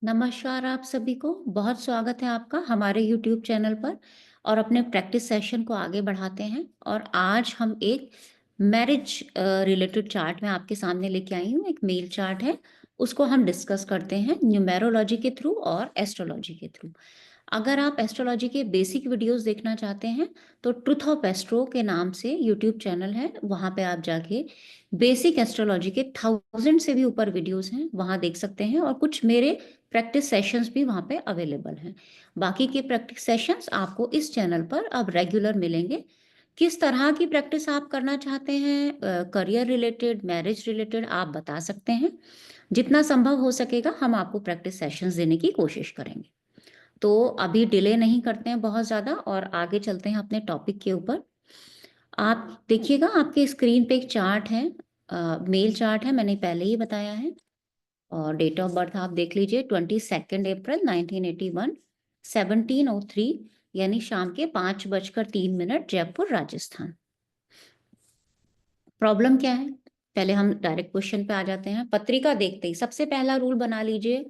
नमस्कार आप सभी को। बहुत स्वागत है आपका हमारे यूट्यूब चैनल पर और अपने प्रैक्टिस सेशन को आगे बढ़ाते हैं। और आज हम एक मैरिज रिलेटेड चार्ट में आपके सामने लेके आई हूँ। एक मेल चार्ट है, उसको हम डिस्कस करते हैं न्यूमेरोलॉजी के थ्रू और एस्ट्रोलॉजी के थ्रू। अगर आप एस्ट्रोलॉजी के बेसिक वीडियोस देखना चाहते हैं तो ट्रुथ ऑफ एस्ट्रो के नाम से यूट्यूब चैनल है, वहाँ पे आप जाके बेसिक एस्ट्रोलॉजी के 1000 से भी ऊपर वीडियोस हैं, वहाँ देख सकते हैं। और कुछ मेरे प्रैक्टिस सेशंस भी वहाँ पे अवेलेबल हैं। बाकी के प्रैक्टिस सेशंस आपको इस चैनल पर अब रेगुलर मिलेंगे। किस तरह की प्रैक्टिस आप करना चाहते हैं, करियर रिलेटेड, मैरिज रिलेटेड, आप बता सकते हैं। जितना संभव हो सकेगा हम आपको प्रैक्टिस सेशंस देने की कोशिश करेंगे। तो अभी डिले नहीं करते हैं बहुत ज़्यादा और आगे चलते हैं अपने टॉपिक के ऊपर। आप देखिएगा आपके स्क्रीन पे एक चार्ट है, मेल चार्ट है, मैंने पहले ही बताया है। और डेट ऑफ बर्थ आप देख लीजिए, 22 अप्रैल 1981, 1703, यानी शाम के 5:03 जयपुर राजस्थान। प्रॉब्लम क्या है, पहले हम डायरेक्ट क्वेश्चन पे आ जाते हैं। पत्रिका देखते ही सबसे पहला रूल बना लीजिए,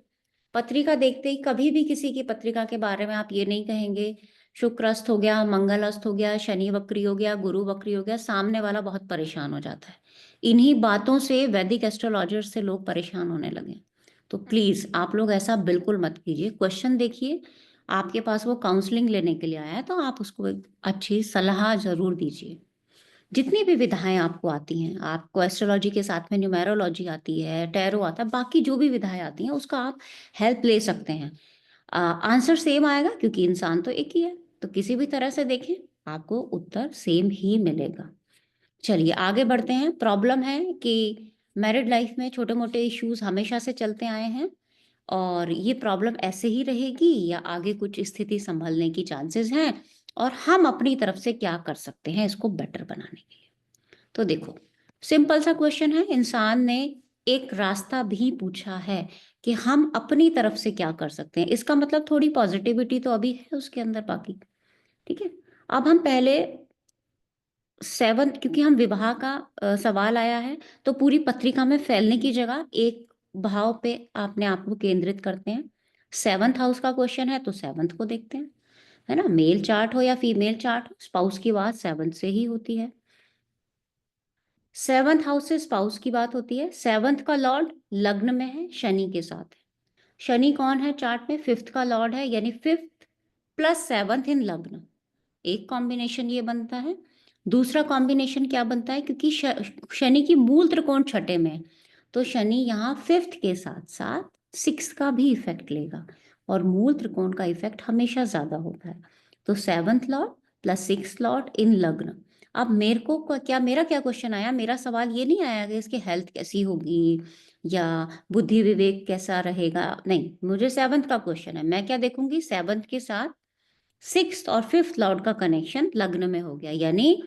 पत्रिका देखते ही कभी भी किसी की पत्रिका के बारे में आप ये नहीं कहेंगे शुक्र अस्त हो गया, मंगल अस्त हो गया, शनि वक्री हो गया, गुरु वक्री हो गया। सामने वाला बहुत परेशान हो जाता है। इन्हीं बातों से वैदिक एस्ट्रोलॉजर से लोग परेशान होने लगे। तो प्लीज आप लोग ऐसा बिल्कुल मत कीजिए। क्वेश्चन देखिए, आपके पास वो काउंसलिंग लेने के लिए आया है तो आप उसको एक अच्छी सलाह जरूर दीजिए। जितनी भी विधाएं आपको आती हैं, आपको एस्ट्रोलॉजी के साथ में न्यूमेरोलॉजी आती है, टैरो आता है, बाकी जो भी विधाएं आती हैं उसका आप हेल्प ले सकते हैं। आंसर सेम आएगा क्योंकि इंसान तो एक ही है। तो किसी भी तरह से देखें आपको उत्तर सेम ही मिलेगा। चलिए आगे बढ़ते हैं। प्रॉब्लम है कि मैरिड लाइफ में छोटे मोटे इश्यूज हमेशा से चलते आए हैं और ये प्रॉब्लम ऐसे ही रहेगी या आगे कुछ स्थिति संभलने की चांसेस हैं, और हम अपनी तरफ से क्या कर सकते हैं इसको बेटर बनाने के लिए। तो देखो, सिंपल सा क्वेश्चन है। इंसान ने एक रास्ता भी पूछा है कि हम अपनी तरफ से क्या कर सकते हैं। इसका मतलब थोड़ी पॉजिटिविटी तो अभी है उसके अंदर बाकी। ठीक है, अब हम पहले सेवंथ, क्योंकि हम विवाह का सवाल आया है तो पूरी पत्रिका में फैलने की जगह एक भाव पे अपने आप को केंद्रित करते हैं। सेवंथ हाउस का क्वेश्चन है तो सेवंथ को देखते हैं, है ना। मेल चार्ट हो या फीमेल चार्ट हो, स्पाउस की बात सेवंथ से ही होती है। सेवंथ हाउस से स्पाउस की बात होती है। सेवंथ का लॉर्ड लग्न में है, शनि के साथ है। शनि कौन है चार्ट में? फिफ्थ का लॉर्ड है, यानी फिफ्थ प्लस सेवंथ इन लग्न। एक कॉम्बिनेशन ये बनता है। दूसरा कॉम्बिनेशन क्या बनता है, क्योंकि शनि की मूल त्रिकोण छठे में है तो शनि यहाँ फिफ्थ के साथ साथ सिक्स का भी इफेक्ट लेगा, और मूल त्रिकोण का इफेक्ट हमेशा ज्यादा होता है। तो seventh lord plus six lord in lagna. अब मेरे को क्या, मेरा क्या क्वेश्चन आया, मेरा सवाल ये नहीं आया कि इसकी हेल्थ कैसी होगी या बुद्धि विवेक कैसा रहेगा, नहीं। मुझे सेवंथ का क्वेश्चन है। मैं क्या देखूंगी, सेवंथ के साथ सिक्स्थ और फिफ्थ लॉर्ड का कनेक्शन लग्न में हो गया, यानी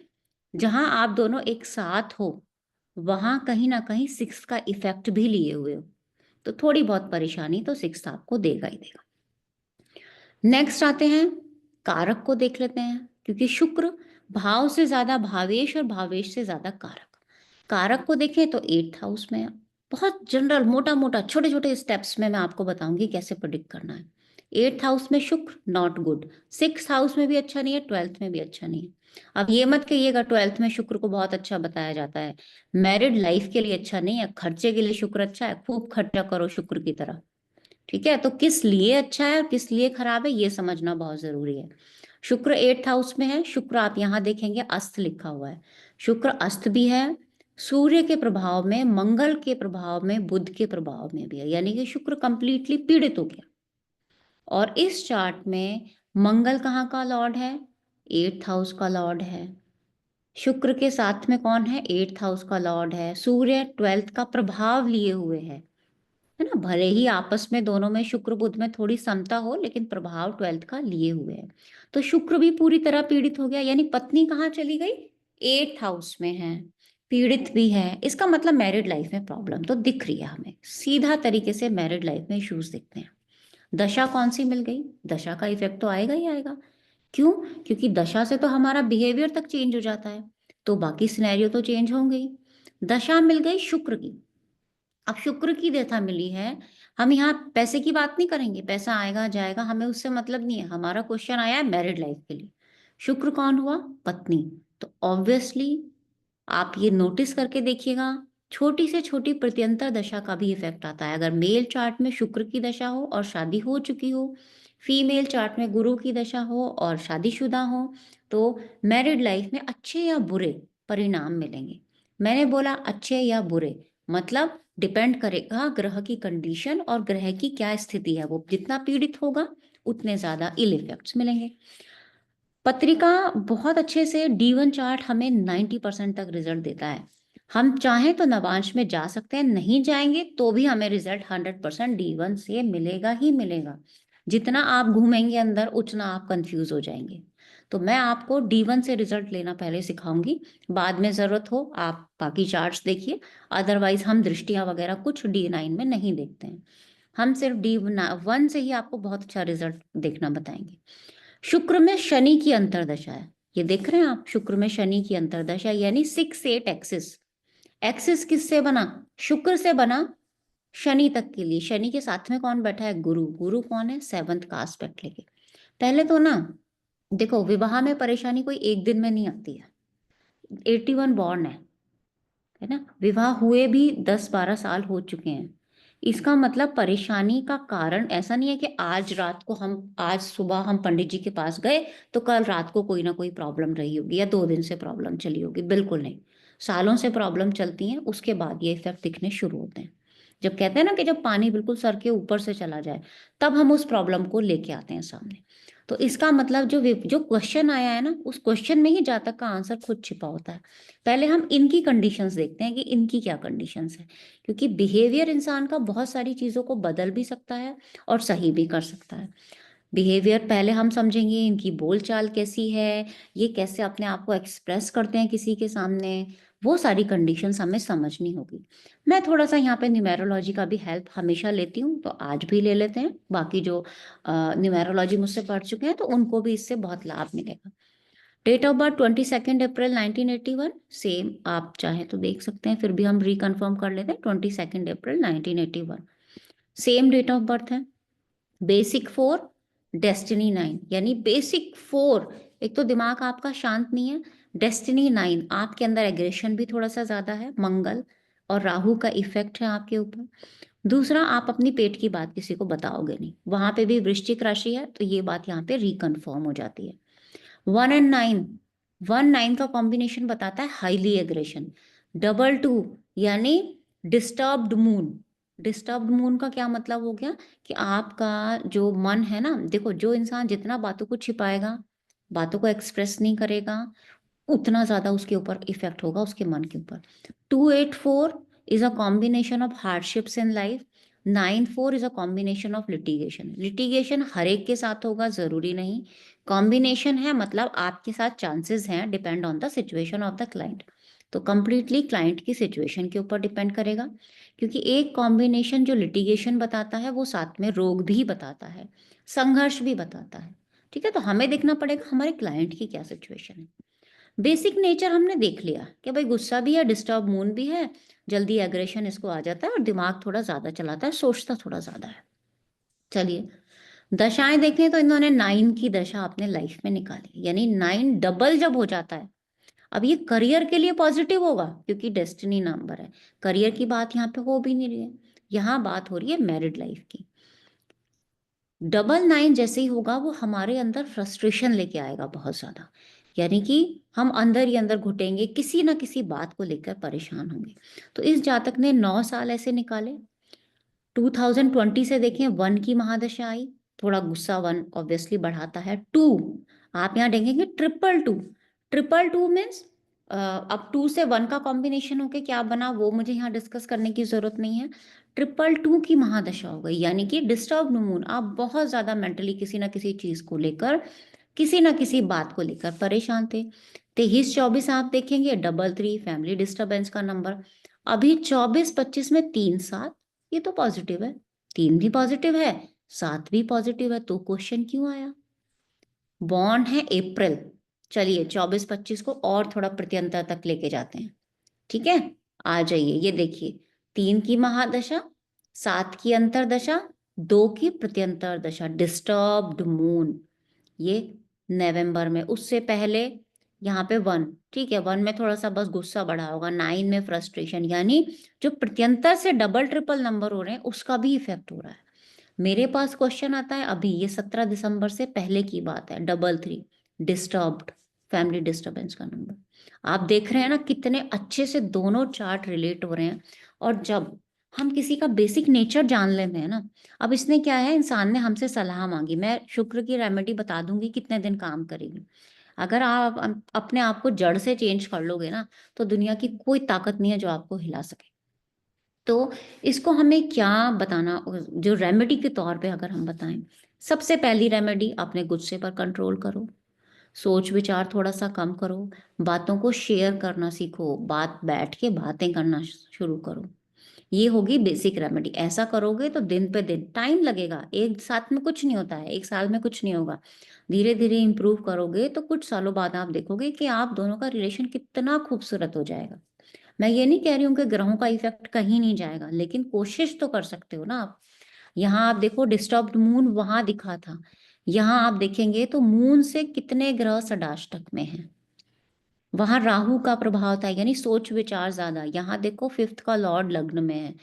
जहां आप दोनों एक साथ हो वहां कहीं ना कहीं सिक्स का इफेक्ट भी लिए हुए हो, तो थोड़ी बहुत परेशानी तो सिक्स आपको देगा ही देगा। नेक्स्ट आते हैं, कारक को देख लेते हैं। क्योंकि शुक्र भाव से ज्यादा भावेश और भावेश से ज्यादा कारक। कारक को देखें तो एट्थ हाउस में है। बहुत जनरल, मोटा मोटा, छोटे छोटे स्टेप्स में मैं आपको बताऊंगी कैसे प्रिडिक्ट करना है। एट्थ हाउस में शुक्र नॉट गुड, सिक्स हाउस में भी अच्छा नहीं है, ट्वेल्थ में भी अच्छा नहीं है। अब ये मत कहिएगा ट्वेल्थ में शुक्र को बहुत अच्छा बताया जाता है। मैरिड लाइफ के लिए अच्छा नहीं है, खर्चे के लिए शुक्र अच्छा है, खूब खर्चा करो शुक्र की तरह। ठीक है, तो किस लिए अच्छा है और किस लिए खराब है ये समझना बहुत जरूरी है। शुक्र एट्थ हाउस में है। शुक्र आप यहाँ देखेंगे अस्त लिखा हुआ है। शुक्र अस्त भी है, सूर्य के प्रभाव में, मंगल के प्रभाव में, बुध के प्रभाव में भी है, यानी कि शुक्र कंप्लीटली पीड़ित हो गया। और इस चार्ट में मंगल कहाँ का लॉर्ड है? एट्थ हाउस का लॉर्ड है। शुक्र के साथ में कौन है? एट्थ हाउस का लॉर्ड है। सूर्य ट्वेल्थ का प्रभाव लिए हुए है ना। भले ही आपस में दोनों में शुक्र बुध में थोड़ी समता हो, लेकिन प्रभाव ट्वेल्थ का लिए हुए है। तो शुक्र भी पूरी तरह पीड़ित हो गया, यानी पत्नी कहाँ चली गई? एट्थ हाउस में है, पीड़ित भी है। इसका मतलब मैरिड लाइफ में प्रॉब्लम तो दिख रही है हमें, सीधा तरीके से मैरिड लाइफ में इश्यूज दिखते हैं। दशा कौन सी मिल गई? दशा का इफेक्ट तो आएगा ही आएगा। क्यों? क्योंकि दशा से तो हमारा बिहेवियर तक चेंज हो जाता है, तो बाकी सिनेरियो तो चेंज होंगे ही। दशा मिल गई शुक्र की। अब शुक्र की दशा मिली है, हम यहाँ पैसे की बात नहीं करेंगे, पैसा आएगा जाएगा, हमें उससे मतलब नहीं है। हमारा क्वेश्चन आया है मैरिड लाइफ के लिए। शुक्र कौन हुआ? पत्नी। तो ऑब्वियसली आप ये नोटिस करके देखिएगा, छोटी से छोटी प्रत्यंतर दशा का भी इफेक्ट आता है। अगर मेल चार्ट में शुक्र की दशा हो और शादी हो चुकी हो, फीमेल चार्ट में गुरु की दशा हो और शादीशुदा हो, तो मैरिड लाइफ में अच्छे या बुरे परिणाम मिलेंगे। मैंने बोला अच्छे या बुरे, मतलब डिपेंड करेगा ग्रह की कंडीशन और ग्रह की क्या स्थिति है। वो जितना पीड़ित होगा उतने ज्यादा इल इफेक्ट्स मिलेंगे। पत्रिका बहुत अच्छे से D1 चार्ट हमें 90% तक रिजल्ट देता है। हम चाहें तो नवांश में जा सकते हैं, नहीं जाएंगे तो भी हमें रिजल्ट 100% D1 से मिलेगा ही मिलेगा। जितना आप घूमेंगे अंदर उतना आप कंफ्यूज हो जाएंगे। तो मैं आपको D1 से रिजल्ट लेना पहले सिखाऊंगी, बाद में जरूरत हो आप बाकी चार्ट्स देखिए। अदरवाइज हम दृष्टियां वगैरह कुछ D9 में नहीं देखते हैं, हम सिर्फ D1 से ही आपको बहुत अच्छा रिजल्ट देखना बताएंगे। शुक्र में शनि की अंतर्दशा है, ये देख रहे हैं आप, शुक्र में शनि की अंतर्दशा यानी 6-8 एक्सिस। एक्सिस किससे बना? शुक्र से बना शनि तक के लिए। शनि के साथ में कौन बैठा है? गुरु। गुरु कौन है? 7th का एस्पेक्ट लेके। पहले तो ना देखो, विवाह में परेशानी कोई एक दिन में नहीं आती है। 81 बॉर्न है ना, विवाह हुए भी 10-12 साल हो चुके हैं। इसका मतलब परेशानी का कारण ऐसा नहीं है कि आज रात को हम, आज सुबह हम पंडित जी के पास गए तो कल रात को कोई ना कोई प्रॉब्लम रही होगी या 2 दिन से प्रॉब्लम चली होगी। बिल्कुल नहीं, सालों से प्रॉब्लम चलती हैं, उसके बाद ये इफेक्ट दिखने शुरू होते हैं। जब कहते हैं ना कि जब पानी बिल्कुल सर के ऊपर से चला जाए, तब हम उस प्रॉब्लम को लेके आते हैं सामने। तो इसका मतलब जो जो क्वेश्चन आया है ना, उस क्वेश्चन में ही जातक का आंसर खुद छिपा होता है। पहले हम इनकी कंडीशंस देखते हैं कि इनकी क्या कंडीशंस है, क्योंकि बिहेवियर इंसान का बहुत सारी चीज़ों को बदल भी सकता है और सही भी कर सकता है। बिहेवियर पहले हम समझेंगे, इनकी बोलचाल कैसी है, ये कैसे अपने आप को एक्सप्रेस करते हैं किसी के सामने, वो सारी कंडीशंस हमें समझनी होगी। मैं थोड़ा सा यहाँ पे न्यूमेरोलॉजी का भी हेल्प हमेशा लेती हूँ, तो आज भी ले लेते हैं। बाकी जो न्यूमेरोलॉजी मुझसे पढ़ चुके हैं तो उनको भी इससे बहुत लाभ मिलेगा। Date of birth 22 April 1981, same आप चाहे तो देख सकते हैं, फिर भी हम रिकन्फर्म कर लेते हैं। 22 April 1981 same date of birth है। बेसिक 4, डेस्टिनी 9, यानी बेसिक 4, एक तो दिमाग आपका शांत नहीं है। डेस्टिनी 9, आपके अंदर एग्रेशन भी थोड़ा सा ज्यादा है। मंगल और राहु का इफेक्ट है आपके ऊपर। दूसरा, आप अपनी पेट की बात किसी को बताओगे नहीं, वहां पे भी वृश्चिक राशि है, तो ये बात यहाँ पे रिकन्फर्म हो जाती है। 1 और 9, 1-9 का कॉम्बिनेशन बताता है हाईली एग्रेशन। 2-2 यानी डिस्टर्ब्ड मून। डिस्टर्ब्ड मून का क्या मतलब हो गया कि आपका जो मन है ना, देखो जो इंसान जितना बातों को छिपाएगा, बातों को एक्सप्रेस नहीं करेगा, उतना ज्यादा उसके ऊपर इफेक्ट होगा उसके मन के ऊपर। 2-8-4 is a combination of hardships in life. 9-4 is a combination of litigation. Litigation हर एक के साथ होगा जरूरी नहीं, कॉम्बिनेशन है मतलब आपके साथ चांसेस हैं, depend on the situation of the client. तो कंप्लीटली क्लाइंट की सिचुएशन के ऊपर डिपेंड करेगा, क्योंकि एक कॉम्बिनेशन जो लिटिगेशन बताता है वो साथ में रोग भी बताता है, संघर्ष भी बताता है। ठीक है, तो हमें देखना पड़ेगा हमारे क्लाइंट की क्या सिचुएशन है। बेसिक नेचर हमने देख लिया कि भाई गुस्सा भी है, डिस्टर्ब मून भी है, जल्दी एग्रेशन इसको आ जाता है और दिमाग थोड़ा ज्यादा चलाता है, सोचता थोड़ा ज्यादा है। चलिए दशाएं देखें तो इन्होंने 9 की दशा अपने लाइफ में निकाली, यानी 9 डबल जब हो जाता है। अब ये करियर के लिए पॉजिटिव होगा क्योंकि डेस्टिनी नंबर है, करियर की बात यहाँ पे हो भी नहीं रही है, यहाँ बात हो रही है मैरिड लाइफ की। 9-9 जैसे ही होगा वो हमारे अंदर फ्रस्ट्रेशन लेके आएगा बहुत ज्यादा, यानी कि हम अंदर ही अंदर घुटेंगे, किसी ना किसी बात को लेकर परेशान होंगे। तो इस जातक ने 9 साल ऐसे निकाले। 2020 से देखें 1 की महादशा आई, थोड़ा गुस्सा 1 ऑब्वियसली बढ़ाता है। 2, आप यहाँ देखेंगे 222। 222 मीन्स अब 2 से 1 का कॉम्बिनेशन होके क्या बना वो मुझे यहाँ डिस्कस करने की जरूरत नहीं है। 222 की महादशा हो गई, यानी कि डिस्टर्ब मून। आप बहुत ज्यादा मेंटली किसी ना किसी चीज को लेकर, किसी ना किसी बात को लेकर परेशान थे। 23-24 आप देखेंगे 3-3, फैमिली डिस्टर्बेंस का नंबर। अभी 24-25 में 3-7, ये तो पॉजिटिव है, 3 भी पॉजिटिव है, 7 भी पॉजिटिव है, तो क्वेश्चन क्यों आया? बॉन्ड है अप्रैल। चलिए 24-25 को और थोड़ा प्रत्यंतर तक लेके जाते हैं। ठीक है, आ जाइए, ये देखिए 3 की महादशा, 7 की अंतरदशा, 2 की प्रत्यंतर दशा, डिस्टर्ब्ड मून, ये नवंबर में। उससे पहले यहाँ पे 1, ठीक है, 1 में थोड़ा सा बस गुस्सा बढ़ा होगा, 9 में फ्रस्ट्रेशन, यानी जो प्रत्यंतर से डबल ट्रिपल नंबर हो रहे हैं उसका भी इफेक्ट हो रहा है। मेरे पास क्वेश्चन आता है अभी, ये 17 दिसंबर से पहले की बात है, 333 डिस्टर्ब्ड, फैमिली डिस्टर्बेंस का नंबर। आप देख रहे हैं ना कितने अच्छे से दोनों चार्ट रिलेट हो रहे हैं। और जब हम किसी का बेसिक नेचर जान लेते हैं ना, अब इसने क्या है, इंसान ने हमसे सलाह मांगी, मैं शुक्र की रेमेडी बता दूंगी कितने दिन काम करेगी। अगर आप अपने आप को जड़ से चेंज कर लोगे ना, तो दुनिया की कोई ताकत नहीं है जो आपको हिला सके। तो इसको हमें क्या बताना, जो रेमेडी के तौर पे अगर हम बताएं, सबसे पहली रेमेडी, अपने गुस्से पर कंट्रोल करो, सोच विचार थोड़ा सा कम करो, बातों को शेयर करना सीखो, बात बैठ के बातें करना शुरू करो। ये होगी बेसिक रेमेडी। ऐसा करोगे तो दिन पे दिन, टाइम लगेगा, एक साथ में कुछ नहीं होता है, एक साल में कुछ नहीं होगा, धीरे धीरे इंप्रूव करोगे तो कुछ सालों बाद आप देखोगे कि आप दोनों का रिलेशन कितना खूबसूरत हो जाएगा। मैं ये नहीं कह रही हूँ कि ग्रहों का इफेक्ट कहीं नहीं जाएगा, लेकिन कोशिश तो कर सकते हो ना आप। यहाँ आप देखो, डिस्टर्ब्ड मून वहां दिखा था, यहाँ आप देखेंगे तो मून से कितने ग्रह षडाष्टक में हैं। वहां राहु का प्रभाव था, यानी सोच विचार ज्यादा। यहाँ देखो 5th का लॉर्ड लग्न में है,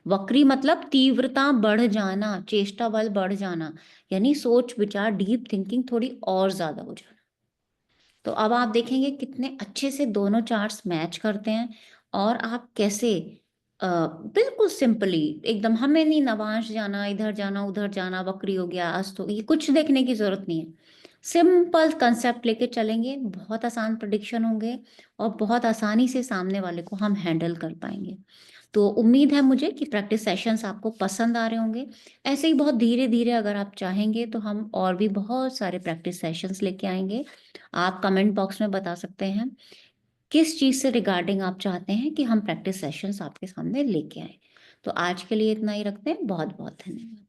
वक्री मतलब तीव्रता बढ़ जाना, चेष्टा बल बढ़ जाना, यानी सोच विचार डीप थिंकिंग थोड़ी और ज्यादा हो जाना। तो अब आप देखेंगे कितने अच्छे से दोनों चार्ट्स मैच करते हैं, और आप कैसे बिल्कुल सिंपली एकदम, हमें नहीं नवांश जाना, इधर जाना उधर जाना, वक्री हो गया अस्त हो गया, ये कुछ देखने की जरूरत नहीं है। सिंपल कंसेप्ट लेके चलेंगे, बहुत आसान प्रिडिक्शन होंगे, और बहुत आसानी से सामने वाले को हम हैंडल कर पाएंगे। तो उम्मीद है मुझे कि प्रैक्टिस सेशंस आपको पसंद आ रहे होंगे। ऐसे ही बहुत धीरे धीरे अगर आप चाहेंगे तो हम और भी बहुत सारे प्रैक्टिस सेशंस लेके आएंगे। आप कमेंट बॉक्स में बता सकते हैं किस चीज़ से रिगार्डिंग आप चाहते हैं कि हम प्रैक्टिस सेशंस आपके सामने लेके आए। तो आज के लिए इतना ही रखते हैं, बहुत बहुत धन्यवाद।